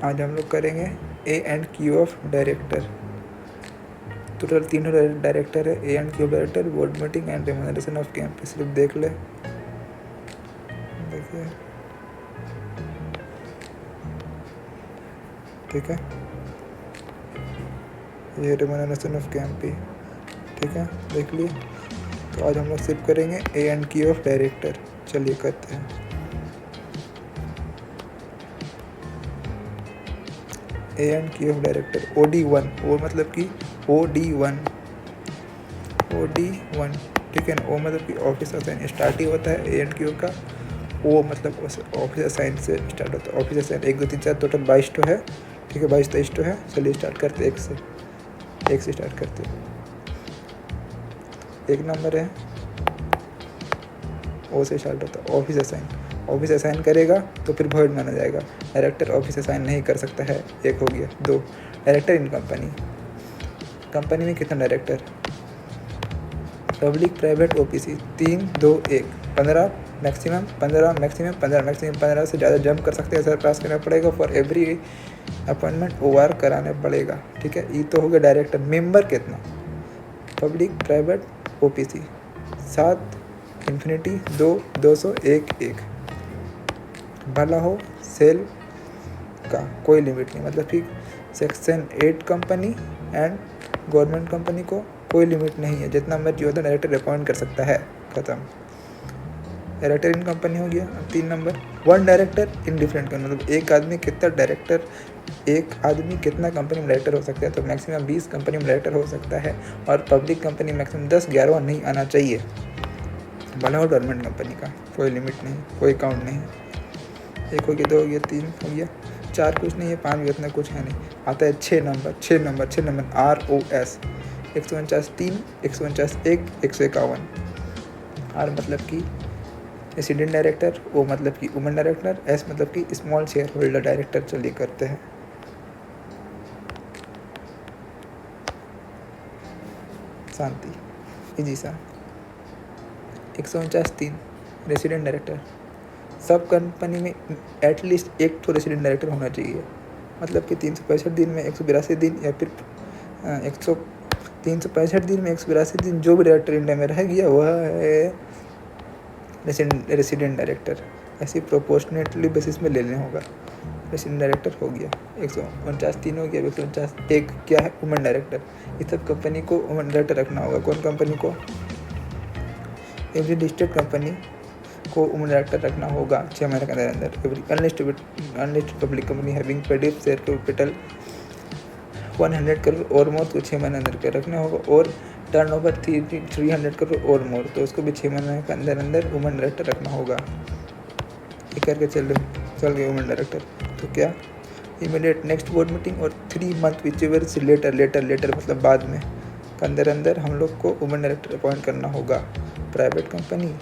आज हम लोग करेंगे A and Q of director. Total 3 director है, A and Q of director, board meeting and remuneration of campus. सिर्फ देख ले, देखिए ठीक है, ये रेम्यूनरेशन ऑफ कैंपी, ठीक है देख लिए। तो आज हम लोग सिर्फ करेंगे A and Q of director. चलिए करते हैं। ए and Q of director OD1, ओ मतलब कि OD1, ठीक है ना। ओ मतलब कि ऑफिस असाइन स्टार्ट ही होता है ए एंड क्यू का। ओ मतलब ऑफिस असाइन से स्टार्ट होता है। ऑफिस असाइन 1 2 3 4 टोटल 22 तो है, ठीक है 22 23 तो है। चलिए स्टार्ट करते एक से स्टार्ट करते। एक नंबर है, ओ से स्टार्ट होता है ऑफिस असाइन। ऑफिस असाइन करेगा तो फिर वॉइड माना जाएगा। डायरेक्टर ऑफिस असाइन नहीं कर सकता है, एक हो गया। 2 डायरेक्टर इन कंपनी में कितना director, public private OPC 3 2 1 15 maximum 15 से ज़्यादा जंप कर सकते हैं, सर पास करना पड़ेगा। फॉर एवरी अपॉइंटमेंट OR कराने पड़ेगा, ठीक है। ये तो हो गया डायरेक्टर। मेंबर कितना, पब्लिक प्राइवेट OPC 7 इन्फिनिटी 2 200 1 1। भला हो सेल का कोई लिमिट नहीं, मतलब कि section 8 company and government company को कोई लिमिट नहीं है, जितना मर्जी होता है डायरेक्टर अपॉइंट कर सकता है। ख़त्म। डायरेक्टर इन कंपनी हो गया। 3 number 1 director in different company, मतलब एक आदमी कितना कंपनी में डायरेक्टर हो सकता है। तो मैक्सिमम 20 कंपनी में डायरेक्टर हो सकता है, और पब्लिक कंपनी मैक्सिमम 10-11 नहीं आना चाहिए। भला हो गवर्नमेंट कंपनी का कोई लिमिट नहीं, कोई काउंट नहीं। 1 हो गया, 2 हो गया, 3 हो गया, 4 कुछ नहीं है, 5 भी उतना कुछ है नहीं। आता है 6 नंबर ROS 149 3 149 1 151। आर मतलब कि रेसिडेंट डायरेक्टर, ओ मतलब कि वुमेन डायरेक्टर, एस मतलब कि स्मॉल शेयर होल्डर डायरेक्टर। चलिए करते हैं। शांति इजी सा। 149 3 रेसिडेंट डायरेक्टर। सब कंपनी में एटलीस्ट एक तो रेसिडेंट डायरेक्टर होना चाहिए, मतलब कि 365 दिन में 182 दिन, या फिर 365 दिन में 182 दिन जो भी डायरेक्टर इंडिया में रह गया वह है रेसिडेंट डायरेक्टर। ऐसे प्रोपोर्शनेटली बेसिस में लेने होगा। रेसिडेंट डायरेक्टर हो गया। 149 3 हो गया। 149 1 क्या है, वुमेन डायरेक्टर। इस सब कंपनी को वुमेन डायरेक्टर रखना होगा। कौन कंपनी को, एवरी लिस्टेड कंपनी को वुमेन डायरेक्टर रखना होगा 6 महीने के अंदर। Every unlisted public company having paid up share capital 100 crore और मोर तो 6 महीने अंदर के रखना होगा। और टर्नओवर 300 करोड़ और मोर तो उसको भी 6 महीने के अंदर वुमेन डायरेक्टर रखना होगा। ये करके चल गए वुमेन डायरेक्टर। तो क्या, इमीडिएट नेक्स्ट बोर्ड मीटिंग और 3 मंथ विचएवर से लेटर मतलब बाद में के अंदर हम लोग को वुमेन डायरेक्टर अपॉइंट करना होगा। Private company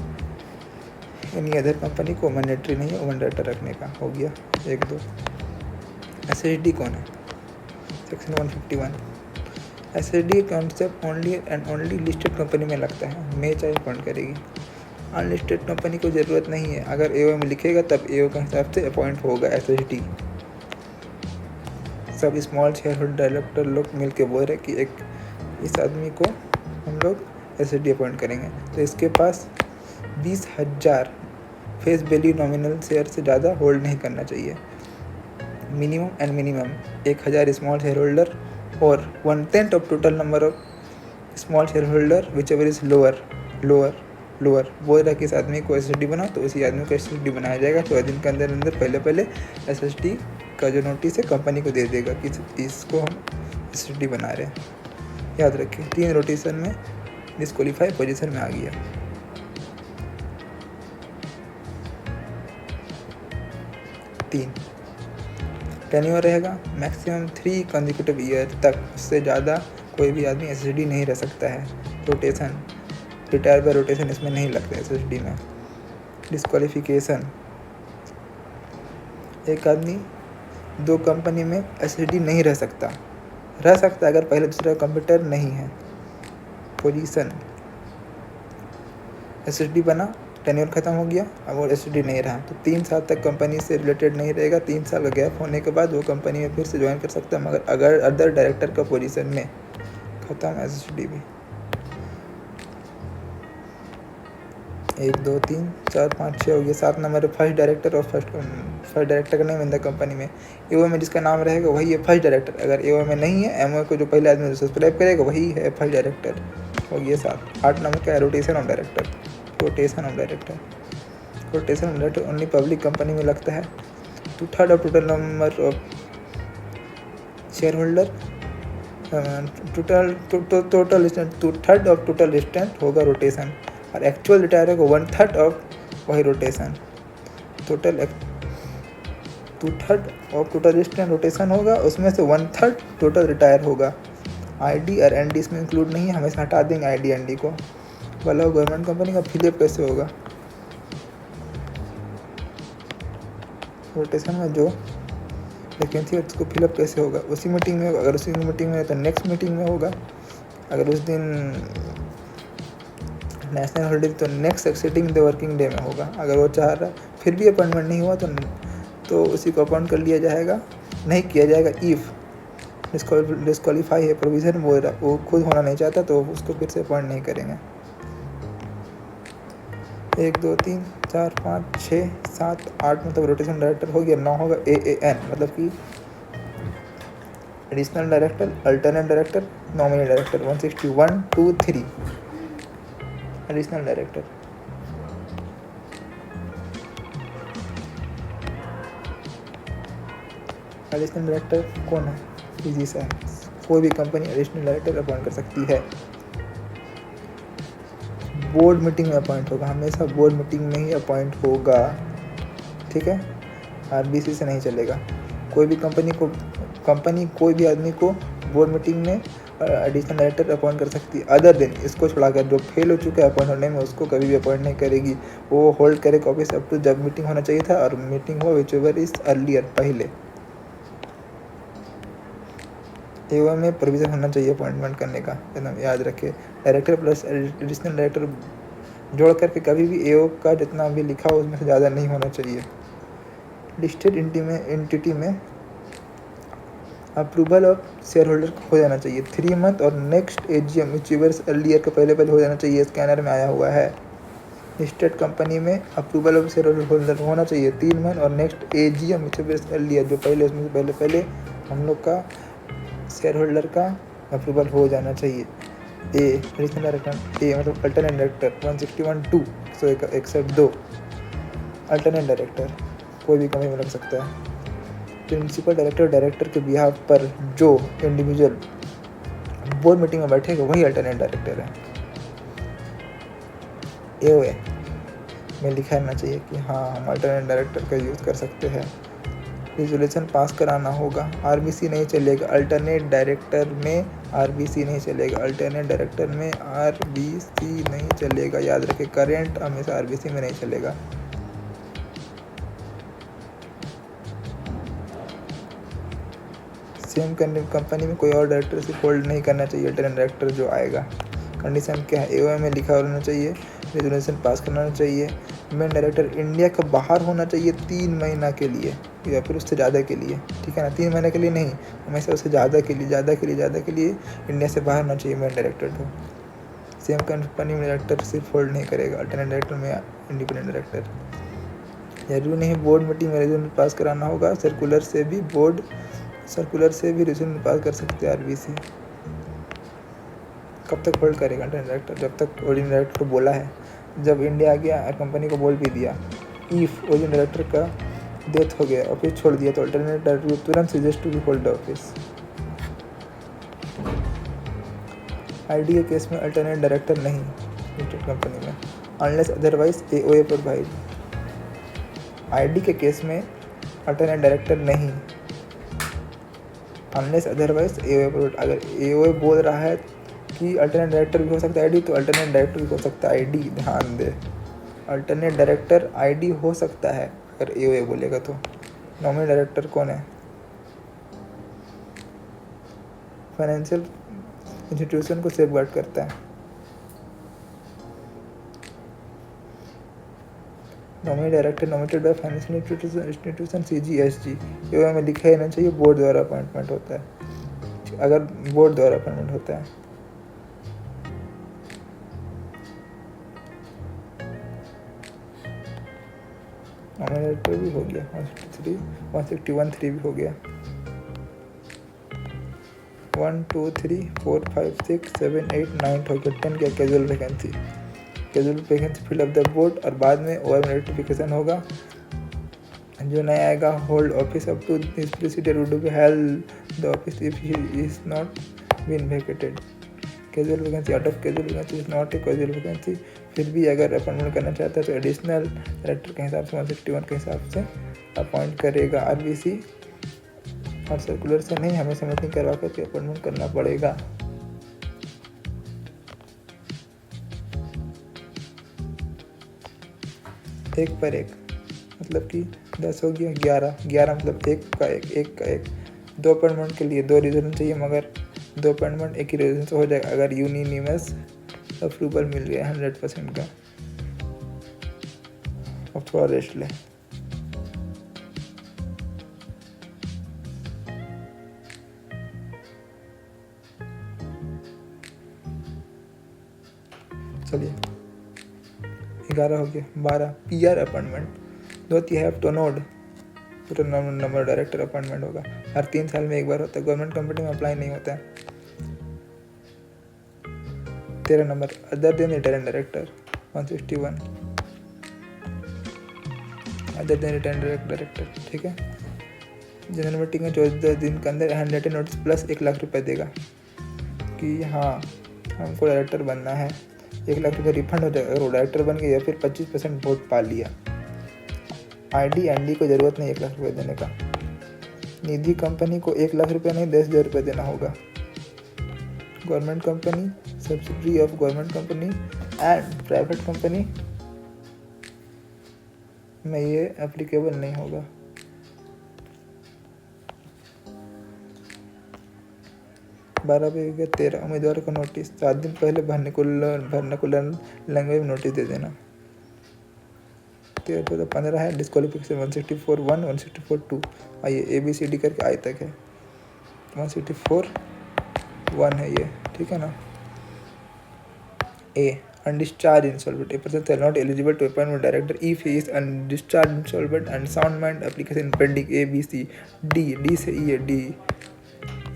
any other company को मैंडेटरी नहीं है वुमेन डायरेक्टर रखने का। हो गया 1 2। SHD कौन है, section 151। SHD concept only and only listed company में लगता है, मे चाहे अपॉइंट करेगी। अनलिस्टेड कंपनी को ज़रूरत नहीं है, अगर AO में लिखेगा तब AO के हिसाब से अपॉइंट होगा SHD। सब स्मॉल शेयर होल्डर डायरेक्टर लोग मिल के बोल रहे कि इस आदमी को हम लोग SHD अपॉइंट करेंगे, तो इसके पास 20,000 फेस वैल्यू नॉमिनल शेयर से ज़्यादा होल्ड नहीं करना चाहिए। मिनिमम 1,000 स्मॉल शेयर होल्डर और 1/10 of total number of small share holder which ever is lower. बोल रहा कि इस आदमी को SHD बनाओ, तो उसी आदमी को SHD बनाया जाएगा। 14 दिन के अंदर पहले SHD का जो नोटिस है कंपनी को दे देगा कि इसको हम SHD बना रहे हैं। याद रखिए 3 रोटेशन में डिस्क्वालीफाई पोजीशन में आ गया। टेन्योर रहेगा मैक्सिमम 3 कंसेक्यूटिव ईयर तक, उससे ज़्यादा कोई भी आदमी SHD नहीं रह सकता है। रोटेशन, रिटायर बाय रोटेशन इसमें नहीं लगता है SHD में। डिस्क्वालिफिकेशन, एक आदमी 2 कंपनी में SHD नहीं रह सकता अगर पहले दूसरा कंप्यूटर नहीं है। पोजीशन, SHD बना टेन्योर खत्म हो गया, अब वो एसडी नहीं रहा, तो 3 साल तक कंपनी से रिलेटेड नहीं रहेगा। 3 साल का गैप होने के बाद वो कंपनी में फिर से ज्वाइन कर सकता है, मगर अगर अदर डायरेक्टर का पोजीशन में खत्म एसडी भी। 1 2 3 4 5 6 हो गया। 7 नंबर फर्स्ट डायरेक्टर और फर्स्ट डायरेक्टर का नेम इन द कंपनी में एओ में जिसका नाम रहेगा वही है फर्स्ट डायरेक्टर। अगर एओ में नहीं है, एमओ को जो पहले आदमी सब्सक्राइब करेगा वही है फर्स्ट डायरेक्टर। हो गया 7। 8 नंबर का है rotation of director. Rotation of director only public company में लगता है। 2/3 of total number of share holder, total 2/3 of total distant होगा रोटेशन, और एक्चुअल रिटायर होगा 1/3 ऑफ वही rotation. Total 2/3 of total distant rotation होगा, उसमें से 1/3 टोटल रिटायर होगा। आईडी और एनडी इसमें इंक्लूड नहीं है, हमेशा हटा देंगे आईडी एनडी को। बोला गवर्नमेंट कंपनी का फिलअप कैसे होगा? रोटेशन में जो वैकेंसी है उसको फिलअप कैसे होगा? उसी मीटिंग में होगा। अगर उसी मीटिंग में है तो नेक्स्ट मीटिंग में होगा। अगर उस दिन नेशनल हॉलीडे तो next exceeding the working day में होगा। अगर वो चाह रहा फिर भी अपॉइंटमेंट नहीं हुआ तो उसी को अपॉइंट कर लिया जाएगा, नहीं किया जाएगा। इफ़ डिस्क्वालीफाई है, प्रोविज़न वो खुद होना नहीं चाहता तो उसको फिर से अपॉइंट नहीं करेंगे। 1 2 3 4 5 6 7 8 मतलब रोटेशन डायरेक्टर हो गया। 9 होगा AAN, मतलब कि additional director, alternate director, nominee director. 161 2 3 additional director. Additional director कौन है? इजी सा है, कोई भी कंपनी एडिशनल डायरेक्टर अपॉइंट कर सकती है। बोर्ड मीटिंग में अपॉइंट होगा, हमेशा बोर्ड मीटिंग में ही अपॉइंट होगा, ठीक है। आरबीसी से नहीं चलेगा। कोई भी कंपनी कोई भी आदमी को बोर्ड मीटिंग में एडिशनल डायरेक्टर अपॉइंट कर सकती है। अदर दिन इसको छोड़ाकर जो फेल हो चुका है अपॉइंट होने में, उसको कभी भी अपॉइंट नहीं करेगी। वो होल्ड करेगा ऑफिस अप टू जब मीटिंग होना चाहिए था, और मीटिंग हुआ विच एवर इज अर्लियर, पहले। एओ में प्रोविज़न होना चाहिए अपॉइंटमेंट करने का, एकदम याद रखे। डायरेक्टर प्लस एडिशनल डायरेक्टर जोड़ करके कभी भी एओ का जितना भी लिखा हो उसमें से ज़्यादा नहीं होना चाहिए। लिस्टेड एंटिटी में अप्रूवल ऑफ शेयर होल्डर हो जाना चाहिए 3 मंथ, और नेक्स्ट एजीएम विच अर्लियर का पहले हो जाना चाहिए। स्कैनर में आया हुआ है। लिस्टेड कंपनी में अप्रूवल ऑफ शेयर होल्डर होना चाहिए 3 मंथ, और नेक्स्ट एजीएम विच अर्लियर जो पहले उसमें से पहले हम लोग का शेयर होल्डर का अप्रूवल हो जाना चाहिए। एडिशनल डायरेक्टर ए मतलब अल्टरनेट डायरेक्टर 161 2 161 अल्टरनेट डायरेक्टर कोई भी कंपनी में लग सकता है। प्रिंसिपल डायरेक्टर के बिहाफ पर जो इंडिविजुअल बोर्ड मीटिंग में बैठेगा वही अल्टरनेट डायरेक्टर है। एओए में लिखा रहना चाहिए कि हाँ हम अल्टरनेट डायरेक्टर का यूज़ कर सकते हैं। रिजोल्यूशन पास कराना होगा। आरबीसी नहीं चलेगा अल्टरनेट डायरेक्टर में, आरबीसी नहीं चलेगा अल्टरनेट डायरेक्टर में, आरबीसी नहीं चलेगा। याद रखें, करेंट हमेशा आरबीसी में नहीं चलेगा। सेम कंपनी में कोई और डायरेक्टरशिप होल्ड नहीं करना चाहिए अल्टरनेट डायरेक्टर जो आएगा। कंडीशन क्या है? एओए में लिखा होना चाहिए, रेजोल्यूशन पास करना चाहिए। मेन डायरेक्टर इंडिया का बाहर होना चाहिए 3 महीना के लिए या फिर उससे ज़्यादा के लिए, ठीक है ना। 3 महीने के लिए नहीं, हमेशा उससे ज़्यादा के लिए इंडिया से बाहर होना चाहिए मेन डायरेक्टर। तो सेम कंपनी में डायरेक्टर सिर्फ होल्ड नहीं करेगा अल्टरनेट डायरेक्टर में इंडिपेंडेंट डायरेक्टर। जरूरी नहीं बोर्ड मीटिंग में रेजोल्यूशन पास कराना होगा। सर्कुलर से भी रेजोल्यूशन पास कर सकते हैं आरबीसी। कब तक होल्ड करेगा अल्टरनेट डायरेक्टर? जब तक ओरिजिनल डायरेक्टर को बोला है। जब इंडिया आ गया और कंपनी को बोल भी दिया, इफ़ ओरिजिनल डायरेक्टर का डेथ हो गया, ऑफिस छोड़ दिया, तो अल्टरनेट डायरेक्टर तुरंत suggest to be hold office. ID के केस में अल्टरनेट डायरेक्टर नहीं लिमिटेड कंपनी में, unless otherwise AOA provide. ID के केस में अल्टरनेट डायरेक्टर नहीं, अनलेस अदरवाइज एओए प्रोवाइड। अगर एओए बोल रहा है कि अल्टरनेट डायरेक्टर भी हो सकता है आईडी, तो अल्टरनेट डायरेक्टर भी हो सकता है आईडी। ध्यान दे, अल्टरनेट डायरेक्टर आईडी हो सकता है अगर एओए बोलेगा तो। नॉमिनी डायरेक्टर कौन है? फाइनेंशियल इंस्टीट्यूशन को सेफगार्ड करता है। Nominee director nominated by financial institution CGSG, ये हमें लिखा ही नहीं चाहिए, बोर्ड द्वारा अपॉइंटमेंट होता है, अगर बोर्ड द्वारा अपॉइंटमेंट होता है। नॉमिनेटर भी हो गया, 163, 161, 3 भी हो गया। 1 2 3 4 5 6 7 8 9 हो गया। 10 क्या casual vacancy, casual vacancy fill up the board, और बाद में ओवर नोटिफिकेशन होगा। जो नया आएगा, hold office up to this procedure would be held the office if he is not been vacated. Casual vacancy, out of casual vacancy is not a casual vacancy, फिर भी अगर अपॉइंटमेंट करना चाहता है तो एडिशनल डायरेक्टर के हिसाब से 161 के हिसाब से अपॉइंट करेगा RBC, और सर्कुलर से नहीं, हमें सबमिटिंग करवा करके अपॉइंटमेंट करना पड़ेगा। एक पर एक मतलब कि 10 हो गया, 11 मतलब एक का एक। 2 अपॉइंटमेंट के लिए 2 रीज़न चाहिए, मगर 2 अपॉइंटमेंट एक ही रीज़न से हो जाएगा अगर यूनिनिमस अप्रूवल मिल गया 100% का। अब थोड़ा रेस्ट लें। चलिए 11 हो गया। 12 PR अपॉइंटमेंट, 2 हैव टू नोड नंबर डायरेक्टर अपॉइंटमेंट होगा, हर 3 साल में एक बार होता है, गवर्नमेंट कंपनी में अप्लाई नहीं होता है। 13 number, other than retired director 161, other than retired director, ठीक है। जनरल मीटिंग में 14 दिन के अंदर hand writing notice plus 1 lakh रुपए देगा कि हाँ हमको डायरेक्टर बनना है। 1 लाख रुपये रिफंड हो जाएगा अगर वो डायरेक्टर बन गया या फिर 25% वोट पा लिया। ND को ज़रूरत नहीं 1 लाख रुपये देने का। निजी कंपनी को 1 लाख रुपये नहीं 10,000 रुपये देना होगा। Government company, subsidiary of government company and private company में ये एप्लीकेबल नहीं होगा। बारह पे 13 उम्मीदवार को नोटिस 7 दिन पहले वर्नाकुलर लैंग्वेज में नोटिस दे देना। 13-15 है डिस्क्वालिफिकेशन 164(1), 164(2). आइए ABCD करके आई तक है, 164(1) है ये, ठीक है ना। A undischarged insolvent, a person shall not eligible to appointment director if he is undischarged insolvent and sound mind application pending ABC. D से E है, D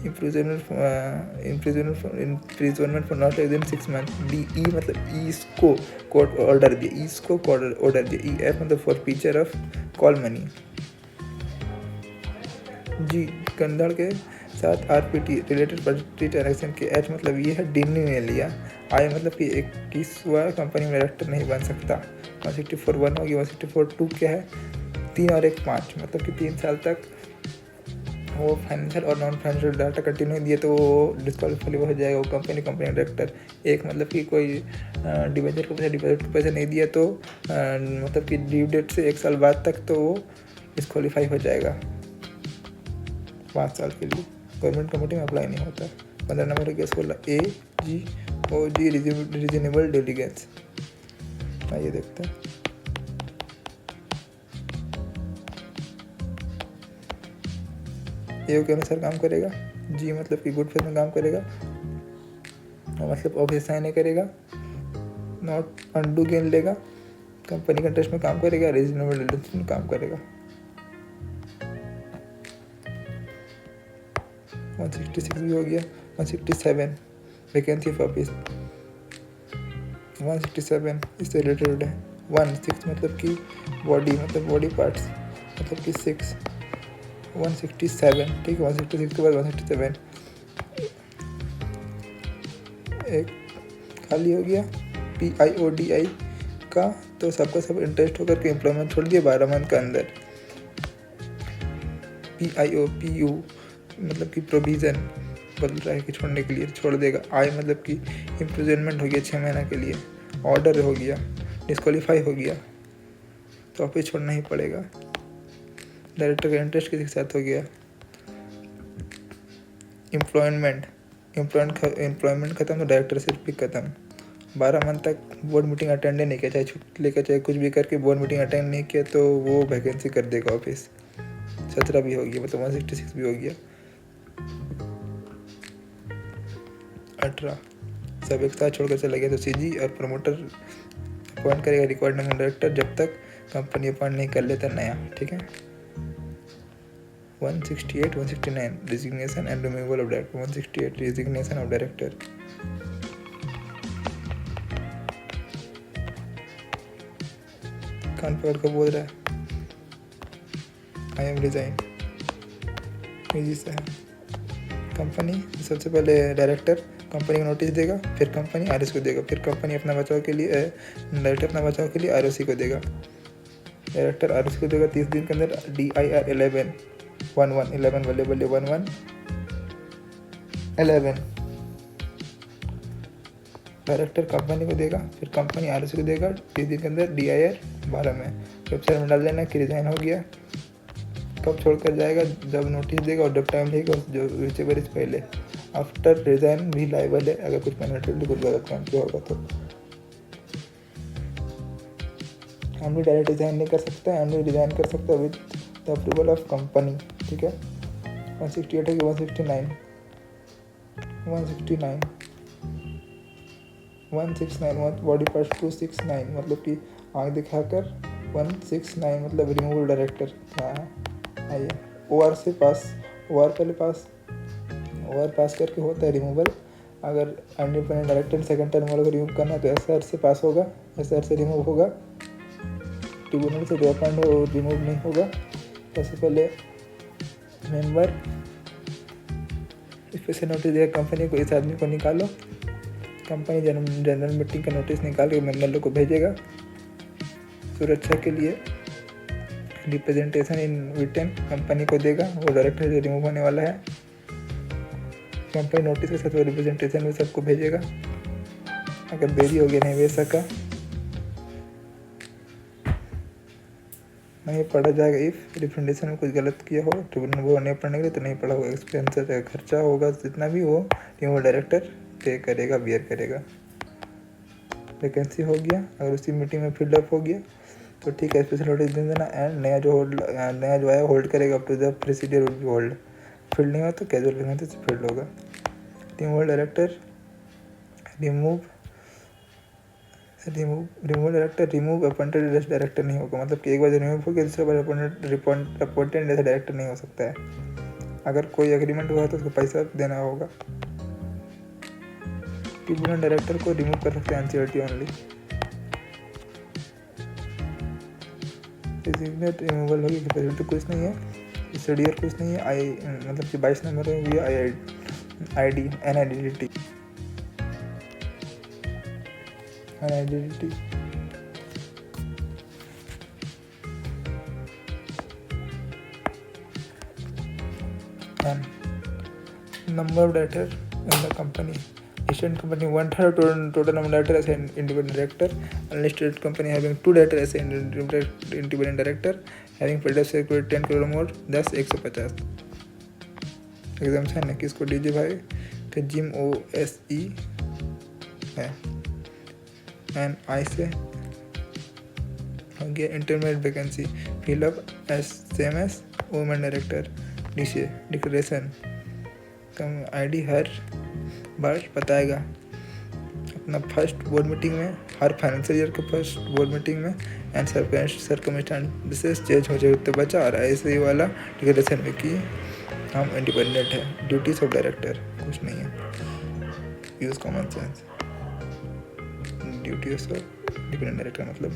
imprisonment for not less than 6 months। D E मतलब इसको court order दिया, इसको court order दिया। E F मतलब for feature of call money. G कंधड़ के साथ RPT रिलेटेड पार्टी ट्रांजेक्शन के। H मतलब ये है डिनी ने लिया। I मतलब कि 21वां कंपनी में डायरेक्टर नहीं बन सकता। 164(1) होगी। 164(2) क्या है, 3 और 1 5 मतलब कि 3 साल तक वो फाइनेंशियल और नॉन फाइनेंशियल डाटा कंटिन्यू दिए तो वो डिस्क्वालीफाई हो जाएगा वो कंपनी डायरेक्टर। एक मतलब कि कोई डिबेंचर को पैसे नहीं दिया तो मतलब कि ड्यू डेट से 1 साल बाद तक तो वो डिस्क्वालीफाई हो जाएगा 5 साल के लिए। गवर्नमेंट कंपनी में अप्लाई नहीं होता। 15 नंबर हो गया 16 AGOG रीजनेबल डिलीगेंस। आइए देखते हैं। AO के अनुसार काम करेगा। G मतलब कि गुड फेथ में काम करेगा, मतलब ऑब्वियस साइन नहीं करेगा, नॉट अनडू गेन लेगा, कंपनी का इंटरेस्ट में काम करेगा, रीजनेबल डिलीगेंस में काम करेगा। 166 भी हो गया। 167 वैकेंसी ऑफ ऑफिस 167 इससे रिलेटेड है। 16 मतलब कि बॉडी मतलब बॉडी पार्ट्स मतलब कि 6 167, ठीक है। 166 के बाद 167 एक खाली हो गया PIODI का, तो सबका सब इंटरेस्ट होकर के एम्प्लॉयमेंट छोड़ दिया 12 मंथ के अंदर। PIOPU मतलब कि प्रोविज़न बदल रहा है कि छोड़ने के लिए छोड़ देगा। I मतलब कि इम्प्रिजनमेंट हो गया 6 महीना के लिए। ऑर्डर हो गया, डिस्क्वालीफाई हो गया तो ऑफिस छोड़ना ही पड़ेगा। डायरेक्टर का इंटरेस्ट किसी के साथ हो गया। एम्प्लॉयमेंट खत्म तो डायरेक्टरशिप भी खत्म। 12 मंथ तक बोर्ड मीटिंग अटेंड नहीं किया, चाहे छुट्टी लेकर चाहे कुछ भी करके बोर्ड मीटिंग अटेंड नहीं किया, तो वो वैकेंसी कर देगा ऑफिस। 17 भी हो गया, मतलब 166 भी हो गया। 18 सब एक साथ छोड़कर चला गया तो सीजी और प्रमोटर अपॉइंट करेगा रिकॉर्ड नंबर डायरेक्टर जब तक कंपनी अपॉइंट नहीं कर लेता नया, ठीक है। 168 169 resignation and removal of director. 168 resignation of director. कान पकड़ कर बोल रहा है आई एम रिजाइन, इजी सा है। कंपनी सबसे पहले डायरेक्टर कंपनी को नोटिस देगा, फिर कंपनी आरएस को देगा, फिर कंपनी अपना बचाव के लिए डायरेक्टर अपना बचाव के लिए आरओसी को देगा। डायरेक्टर आरओसी को देगा 30 दिन के अंदर। DIR 11 बल्ले बल्ले 11 11 डायरेक्टर कंपनी को देगा, फिर कंपनी आरओसी को देगा 30 दिन के अंदर। DIR 12 में वेबसाइट में डाल देना कि रिजाइन हो गया। कब छोड़कर जाएगा, जब नोटिस देगा और जब टाइम लेगा जो विचेवर इस पहले। आफ्टर रिजाइन भी लाइबल है अगर कुछ पेनल्टी कुछ गलत काम किया होगा तो। हम भी डायरेक्ट रिजाइन नहीं कर सकते, हम भी रिजाइन कर सकते with the approval of company, ठीक है। 168 है कि 169 बॉडी पार्ट 269 मतलब कि आँख दिखाकर 169 मतलब रिमूवल डायरेक्टर। हाँ आइए OR से पास, OR पहले पास, OR पास करके होता है रिमूवल। अगर इंडिपेंडेंट डायरेक्टर सेकंड टर्म वालों को रिमूव करना है तो SR से पास होगा, SR से रिमूव होगा। ट्रिब्यूनल से जो अपॉइंट हो रिमूव नहीं होगा। सबसे पहले मेंबर इस पे से नोटिस देगा कंपनी को, इस आदमी को निकालो। कंपनी जनरल मीटिंग का नोटिस निकाल के मेंबर लोग को भेजेगा सुरक्षा के लिए। रिप्रेजेंटेशन इन रिटन कंपनी को देगा, वो डायरेक्टर से रिमूव होने वाला है। कंपनी नोटिस के साथ वो रिप्रेजेंटेशन में सबको भेजेगा। अगर देरी हो गया नहीं भेज सका नहीं पढ़ा जाएगा। इफ रिप्रेजेंटेशन में कुछ गलत किया हो ट्रिब्यूनल वो नहीं पढ़ने के लिए तो नहीं पढ़ा होगा। एक्सपेंस खर्चा होगा जितना भी हो रिमूवल डायरेक्टर पे करेगा, बियर करेगा। वैकेंसी हो गया, अगर उसी मीटिंग में फिलअप हो गया तो ठीक है, स्पेशल नोटिस दे देना। एंड नया जो आया होल्ड करेगा up to the procedure would be hold. Filled नहीं हो तो कैजुअल वैकेंसी से फील्ड होगा। Removal director remove appointed as director नहीं होगा, मतलब कि एक बार रिमूव हो गया दूसरे बार अपॉइंटेड एज डायरेक्टर नहीं हो सकता है। अगर कोई एग्रीमेंट हुआ तो उसको पैसा देना होगा। ट्रिब्यूनल डायरेक्टर को रिमूव कर सकते हैं एनसीईआरटी ओनली। डिजिग्नेट रिमूवल होगी, कैपेसिटी कुछ नहीं है, स्टडीयर कुछ नहीं है। मतलब कि 22 नंबर हो गया। NIDDT and number of director in the company. Listed company 1/3 total number of director as an independent director. Unlisted company having 2 director as an independent director having paid security 10 crore more 10 150। Exemption है किसको दीजिए भाई, फिर gym OSE है। And I से हो गया intermediate vacancy fill up same S women director. नीचे डिक्लेरेशन ID हर बार बताएगा अपना फर्स्ट बोर्ड मीटिंग में, हर फाइनेंशियल ईयर के फर्स्ट बोर्ड मीटिंग में। एंड सर्कमस्टेंसेस चेंज हो जाए तो बचा रहा है ऐसे ही वाला डिक्लेरेशन में कि हम इंडिपेंडेंट है। ड्यूटीज ऑफ डायरेक्टर कुछ नहीं है, use common sense. Duties of independent director मतलब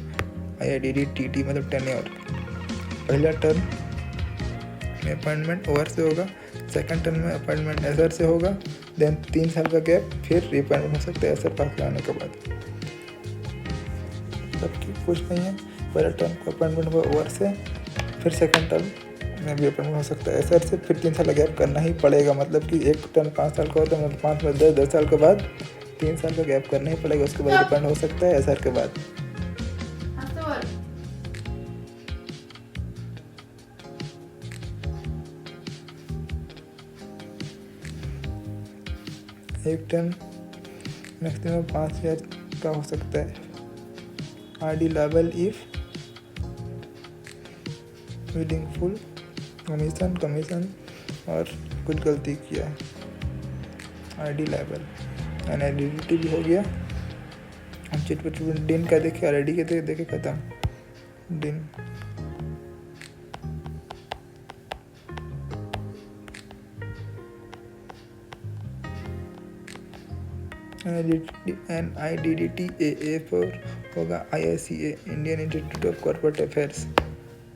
IIDDTT मतलब टेन्योर। पहला टर्म में अपॉइंटमेंट OR से होगा, सेकंड टर्म में अपॉइंटमेंट SR से होगा, देन 3 साल का गैप, फिर रिअपॉइंटमेंट हो सकता है SR पास कराने के बाद। सबकी कुछ नहीं है, पहला टर्म को अपॉइंटमेंट हुआ OR से, फिर सेकंड टर्म में भी अपॉइंटमेंट हो सकता है SR से, फिर 3 साल का गैप करना ही पड़ेगा। मतलब कि एक टर्म 5 साल का होता है, मतलब 5 में 10 साल के बाद 3 साल का गैप करना ही पड़ेगा। उसके बाद रिफंड हो सकता है SR के बाद। एक टर्म मैक्सिमम 5 ईयर क्या हो सकता है? RD liable if willing full commission और कुछ गलती किया है। RD liable. एनआईडीटी भी हो गया। हम चिट डिन का देखे, RID के देखे खत्म। डिन NIDDTA पर होगा IICA, Indian institute of corporate affairs.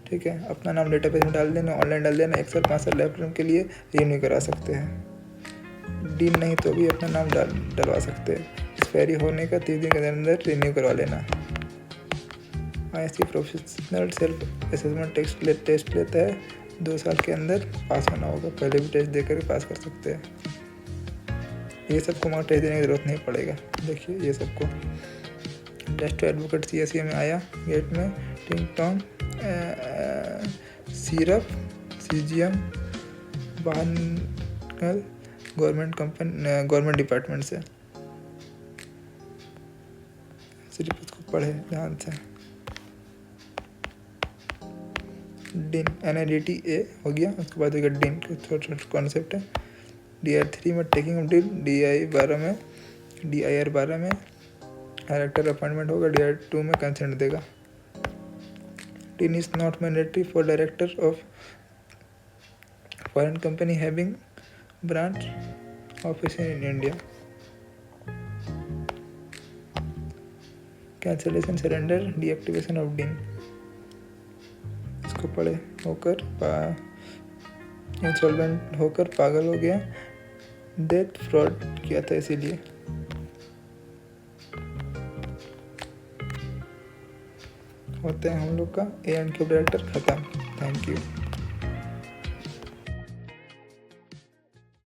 ठीक है, अपना नाम डेटाबेस में डाल देना, ऑनलाइन डाल देना। 1 साल 5 साल लाइफ टाइम के लिए रिन्यू करा सकते हैं। डीन नहीं तो भी अपना नाम डलवा सकते हैं। एक्सपायरी होने का 30 दिन के अंदर रिन्यू करवा लेना। IICA professional self assessment test लेता है, 2 साल के अंदर पास होना होगा। पहले भी टेस्ट देकर पास कर सकते हैं। ये सबको वहाँ टेस्ट देने की ज़रूरत नहीं पड़ेगा। देखिए ये सबको जस्ट एडवोकेट CSE में आया, गेट में टिंग टोंग सीरप CGM बाहर गवर्नमेंट डिपार्टमेंट से। सिर्फ उसको पढ़े ध्यान से। डिन NIDTA हो गया, उसके बाद डिन छोटा कॉन्सेप्ट है। DIR3 में टेकिंग ऑफ डील, DIR 12 में डायरेक्टर अपॉइंटमेंट होगा, DIR2 में कंसेंट देगा। डिन is not mandatory for director of foreign company having branch office in India. Cancellation, surrender, deactivation of डिन। इसको पढ़े होकर इंसॉल्वेंट होकर पागल हो गया, डेथ फ्रॉड किया था इसीलिए। होते हैं हम लोग का A&Q डायरेक्टर खत्म। Thank you.